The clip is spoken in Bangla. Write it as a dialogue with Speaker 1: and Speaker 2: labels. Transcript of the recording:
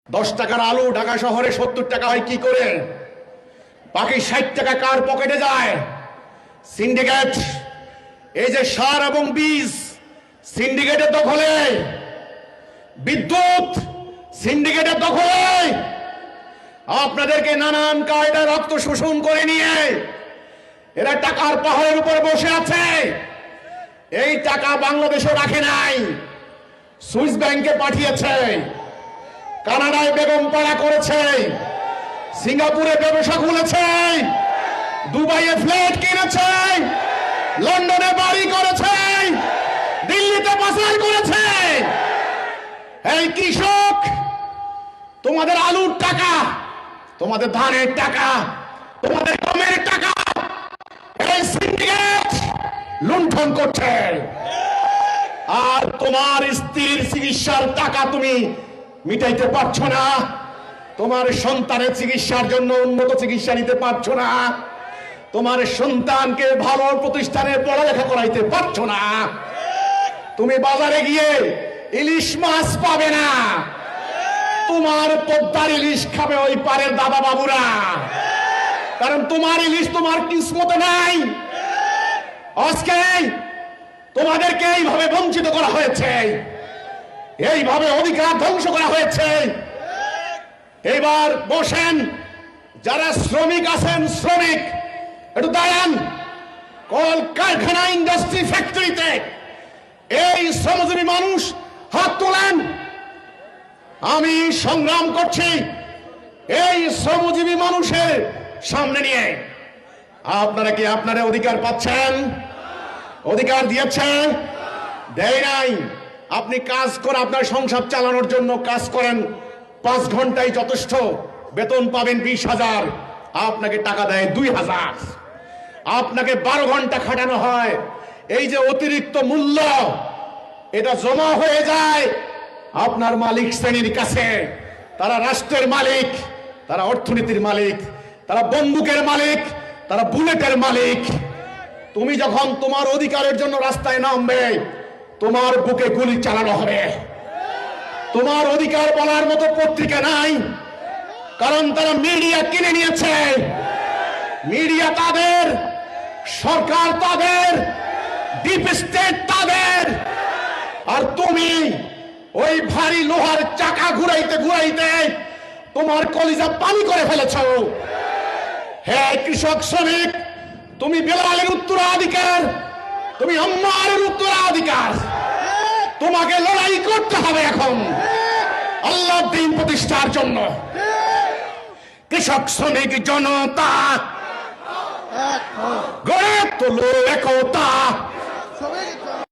Speaker 1: 10 টাকার আলু ঢাকা শহরে 70 টাকা হয় কি করে? বাকি 60 টাকা কার পকেটে যায়? সিন্ডিকেট। এই যে সার এবং বীজ সিন্ডিকেটের দখলে, বিদ্যুৎ সিন্ডিকেটের দখলে, আপনাদেরকে নানান কায়দায় রক্ত শোষণ করে নিয়ে এরা টাকার পাহাড়ের উপর বসে আছে। এই টাকা বাংলাদেশে রাখে নাই, সুইস ব্যাংকে পাঠিয়েছে, কানাডায় বেগম পাড়া করেছে, সিঙ্গাপুরে ব্যবসা খুলেছে, দুবাইয়ে ফ্ল্যাট কিনেছে, লন্ডনে বাড়ি করেছে, দিল্লিতে পাচার করেছে। এই কৃষক, তোমাদের আলুর টাকা, তোমাদের ধানের টাকা, তোমাদের গমের টাকা এই সিন্ডিকেট লুণ্ঠন করছে। আর তোমার স্ত্রীর চিকিৎসার টাকা তুমি মিটাইতে পারছো না, তোমার সন্তানের চিকিৎসার জন্য উন্নত চিকিৎসা নিতে পারছো না, তোমার সন্তানকে ভালো প্রতিষ্ঠানে পড়ালেখা করাইতে পারছো না। তুমি বাজারে গিয়ে ইলিশ মাছ পাবে না, তোমার পদ্মার ইলিশ খাবে ওই পারের দাদা বাবুরা, কারণ তোমার ইলিশ তোমার কিসমতে নাই। আজকে তোমাদেরকে এইভাবে বঞ্চিত করা হয়েছে, এইভাবে অধিকার ধ্বংস করা হয়েছে। এবার বসেন, যারা শ্রমিক আছেন, শ্রমিক একটু দাঁড়ান। কল কারখানা, ইন্ডাস্ট্রি, ফ্যাক্টরিতে এই শ্রমজীবী মানুষ হাত তোলেন। আমি সংগ্রাম করছি এই শ্রমজীবী মানুষের সামনে নিয়ে। আপনারা কি আপনারা অধিকার পাচ্ছেন? অধিকার দিয়েছে? দেয় নাই। আপনি কাজ করে আপনার সংসার চালানোর জন্য কাজ করেন, 5 ঘন্টায় যথেষ্ট, বেতন পাবেন 20,000, আপনাকে টাকা দেয় 2,000। আপনাকে 12 ঘন্টা খাটানো হয়, এই যে অতিরিক্ত মূল্য এটা জমা হয়ে যায় আপনার মালিক শ্রেণীর কাছে। তারা রাষ্ট্রের মালিক, তারা অর্থনীতির মালিক, তারা বন্দুকের মালিক, তারা বুলেটের মালিক। তুমি যখন তোমার অধিকারের জন্য রাস্তায় নামবে, তোমার বুকে গুলি চালানো হবে। তোমার অধিকার বলার মতো পত্রিকা নাই, কারণ তারা মিডিয়া কিনে নিয়েছে। মিডিয়া তাদের, সরকার তাদের, ডিপ স্টেট তাদের। আর তুমি ওই ভারী লোহার চাকা ঘুরাইতে ঘুরাইতে তোমার কলিজা পানি করে ফেলেছ। হে কৃষক, শ্রমিক, তুমি বেলালের উত্তরাধিকার, তুমি আম্মারের উত্তরাধিকার। তোমাকে লড়াই করতে হবে এখন আল্লাহর দ্বীন প্রতিষ্ঠার জন্য। কৃষক, শ্রমিক, জনতা গড়ে তোলো একতা।